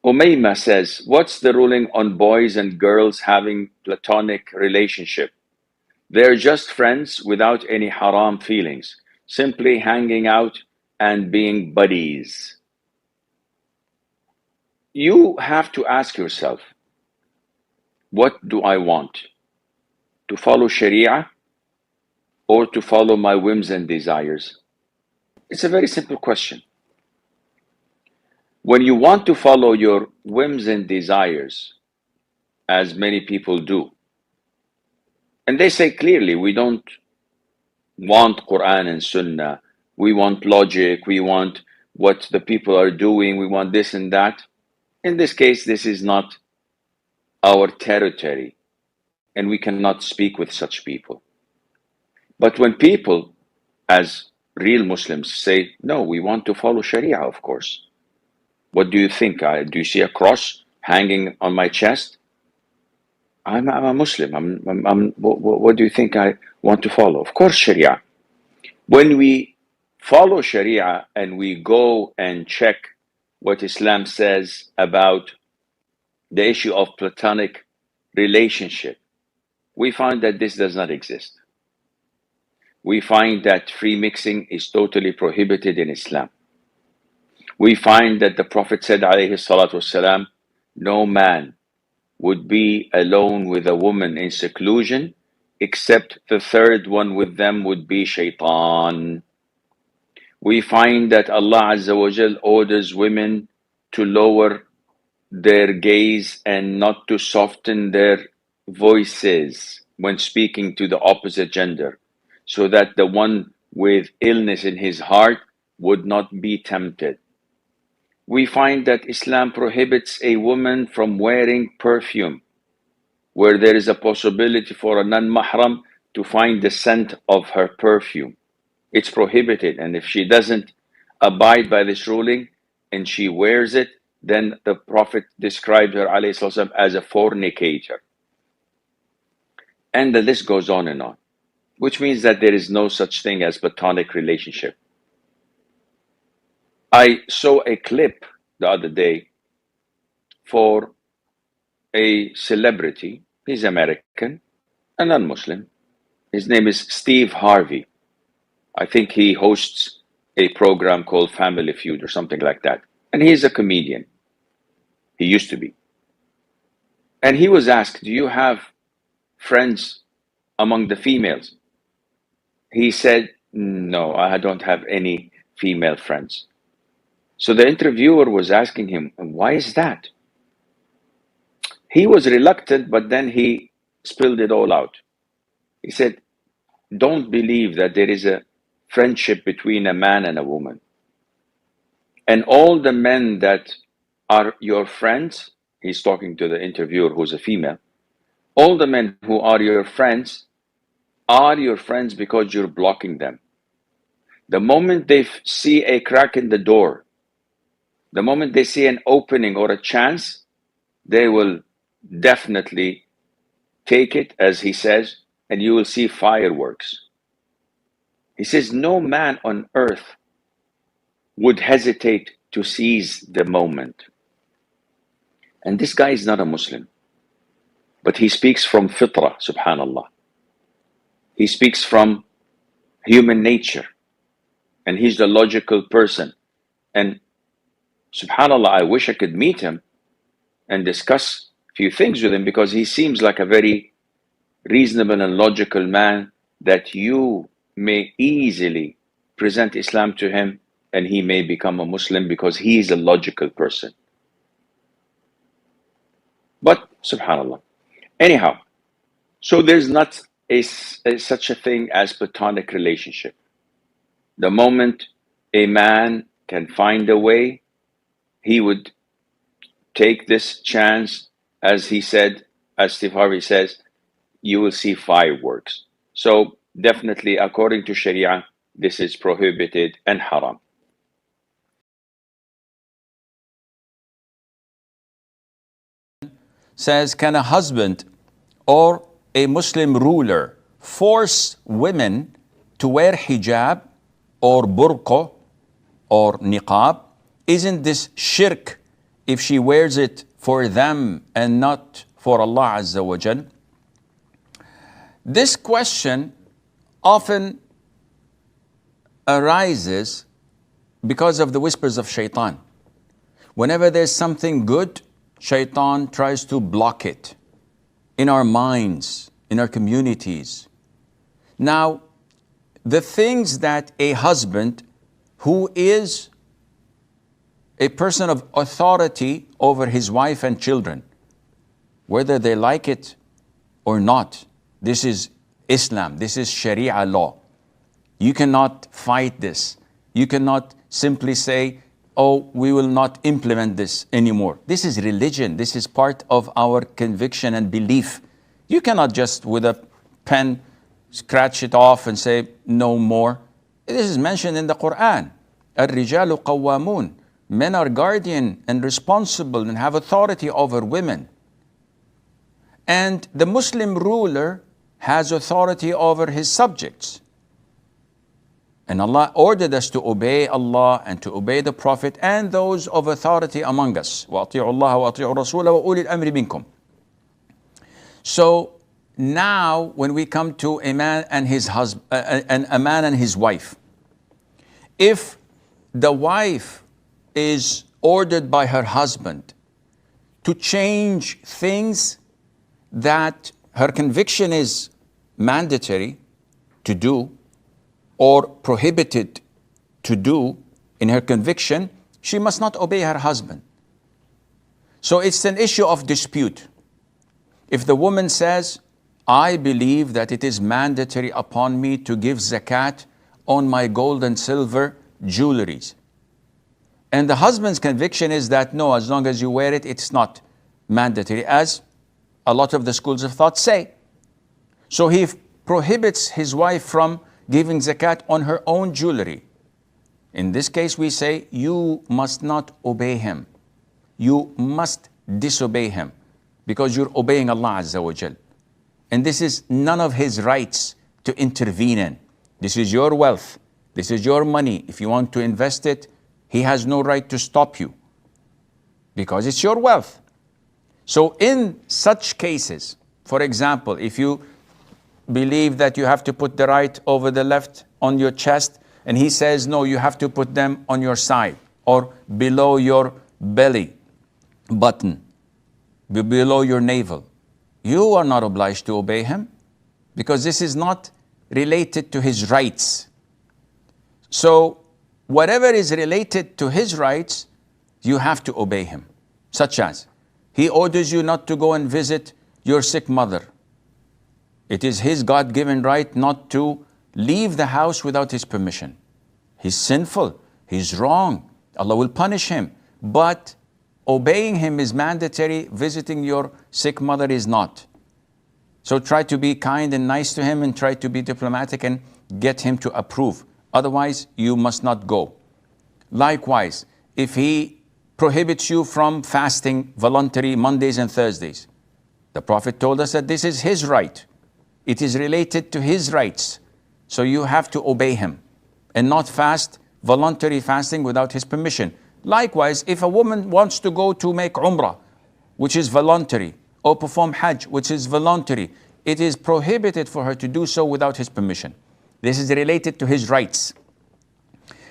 Umayma says, what's the ruling on boys and girls having platonic relationship? They're just friends without any haram feelings, simply hanging out and being buddies. You have to ask yourself, what do I want? To follow Sharia or to follow my whims and desires? It's a very simple question. When you want to follow your whims and desires, as many people do, and they say clearly, we don't want Qur'an and Sunnah, we want logic, we want what the people are doing, we want this and that. In this case, this is not our territory, and we cannot speak with such people. But when people, as real Muslims, say, no, we want to follow Sharia, of course. What do you think? Do you see a cross hanging on my chest? I'm a Muslim. What do you think I want to follow? Of course, Sharia. When we follow Sharia and we go and check what Islam says about the issue of platonic relationship, we find that this does not exist. We find that free mixing is totally prohibited in Islam. We find that the Prophet said, alayhi salatu wasalam, no man would be alone with a woman in seclusion except the third one with them would be shaitan. We find that Allah Azza wa Jal orders women to lower their gaze and not to soften their voices when speaking to the opposite gender, so that the one with illness in his heart would not be tempted. We find that Islam prohibits a woman from wearing perfume, where there is a possibility for a non-mahram to find the scent of her perfume. It's prohibited, and if she doesn't abide by this ruling and she wears it, then the Prophet described her alayhi salam as a fornicator. And the list goes on and on, which means that there is no such thing as platonic relationship. I saw a clip the other day for a celebrity. He's American, a non-Muslim. His name is Steve Harvey. I think he hosts a program called Family Feud or something like that. And he's a comedian. He used to be. And he was asked, do you have friends among the females? He said, no, I don't have any female friends. So the interviewer was asking him, why is that? He was reluctant, but then he spilled it all out. He said, don't believe that there is a friendship between a man and a woman. And all the men that are your friends, he's talking to the interviewer who's a female, all the men who are your friends because you're blocking them. The moment they see a crack in the door, the moment they see an opening or a chance, they will definitely take it, as he says, and you will see fireworks. He says, no man on earth would hesitate to seize the moment. And this guy is not a Muslim, but he speaks from fitrah, subhanallah. He speaks from human nature, and he's the logical person. And subhanallah, I wish I could meet him and discuss a few things with him, because he seems like a very reasonable and logical man that you may easily present Islam to him and he may become a Muslim because he is a logical person. But subhanallah. Anyhow, so there's not such a thing as platonic relationship. The moment a man can find a way, he would take this chance, as he said, as Steve Harvey says, you will see fireworks. So definitely, according to Sharia, this is prohibited and haram. Says, can a husband or a Muslim ruler force women to wear hijab or burqa or niqab? Isn't this shirk if she wears it for them and not for Allah Azza wa Jal? This question often arises because of the whispers of shaitan. Whenever there's something good, shaitan tries to block it in our minds, in our communities. Now, the things that a husband who is a person of authority over his wife and children, whether they like it or not, this is Islam, this is Sharia law. You cannot fight this. You cannot simply say, oh, we will not implement this anymore. This is religion. This is part of our conviction and belief. You cannot just with a pen scratch it off and say no more. This is mentioned in the Qur'an. الرجال قوامون. Men are guardian and responsible and have authority over women. And the Muslim ruler has authority over his subjects. And Allah ordered us to obey Allah and to obey the Prophet and those of authority among us. وَأَطِيعُوا اللَّهَ وَأَطِيعُوا الرَّسُولَ وَأُولِي الْأَمْرِ مِنْكُمْ. So now when we come to a man and his husband, a man and his wife, if the wife is ordered by her husband to change things that her conviction is mandatory to do or prohibited to do in her conviction, she must not obey her husband. So it's an issue of dispute. If the woman says, I believe that it is mandatory upon me to give zakat on my gold and silver jewelries, and the husband's conviction is that no, as long as you wear it, it's not mandatory, as a lot of the schools of thought say. So he prohibits his wife from giving zakat on her own jewelry. In this case, we say, you must not obey him. You must disobey him because you're obeying Allah Azza wa Jal. And this is none of his rights to intervene in. This is your wealth. This is your money. If you want to invest it, he has no right to stop you because it's your wealth. So in such cases, for example, if you believe that you have to put the right over the left on your chest, and he says, no, you have to put them on your side or below your belly button, below your navel, you are not obliged to obey him because this is not related to his rights. So whatever is related to his rights, you have to obey him, such as he orders you not to go and visit your sick mother. It is his God-given right not to leave the house without his permission. He's sinful, he's wrong, Allah will punish him. But obeying him is mandatory, visiting your sick mother is not. So try to be kind and nice to him and try to be diplomatic and get him to approve. Otherwise, you must not go. Likewise, if he prohibits you from fasting voluntary Mondays and Thursdays, the Prophet told us that this is his right. It is related to his rights. So you have to obey him and not fast voluntary fasting without his permission. Likewise, if a woman wants to go to make Umrah, which is voluntary, or perform Hajj, which is voluntary, it is prohibited for her to do so without his permission. This is related to his rights.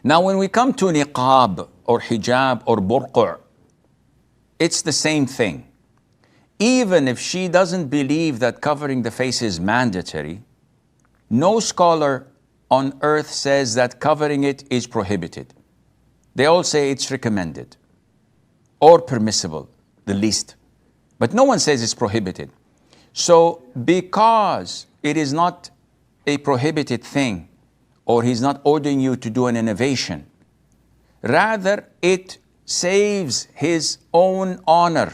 Now when we come to niqab or hijab or burqa', it's the same thing. Even if she doesn't believe that covering the face is mandatory, no scholar on earth says that covering it is prohibited. They all say it's recommended or permissible, the least. But no one says it's prohibited. So because it is not a prohibited thing, or he's not ordering you to do an innovation, rather it saves his own honor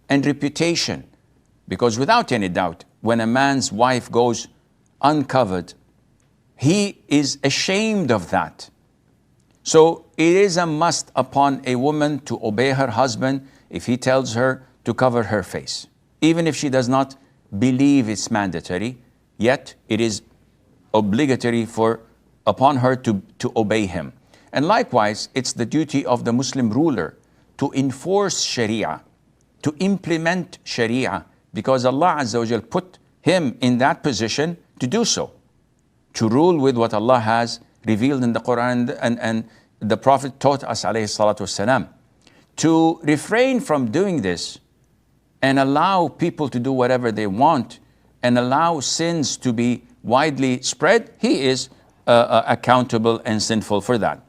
and reputation. Because without any doubt, when a man's wife goes uncovered, he is ashamed of that. So it is a must upon a woman to obey her husband if he tells her to cover her face. Even if she does not believe it's mandatory, yet it is obligatory upon her to obey him. And likewise, it's the duty of the Muslim ruler to enforce Sharia, to implement Sharia, because Allah Azza wa Jal put him in that position to do so, to rule with what Allah has revealed in the Qur'an and the Prophet taught us alayhi salatu wasalam. To refrain from doing this and allow people to do whatever they want and allow sins to be widely spread, he is accountable and sinful for that.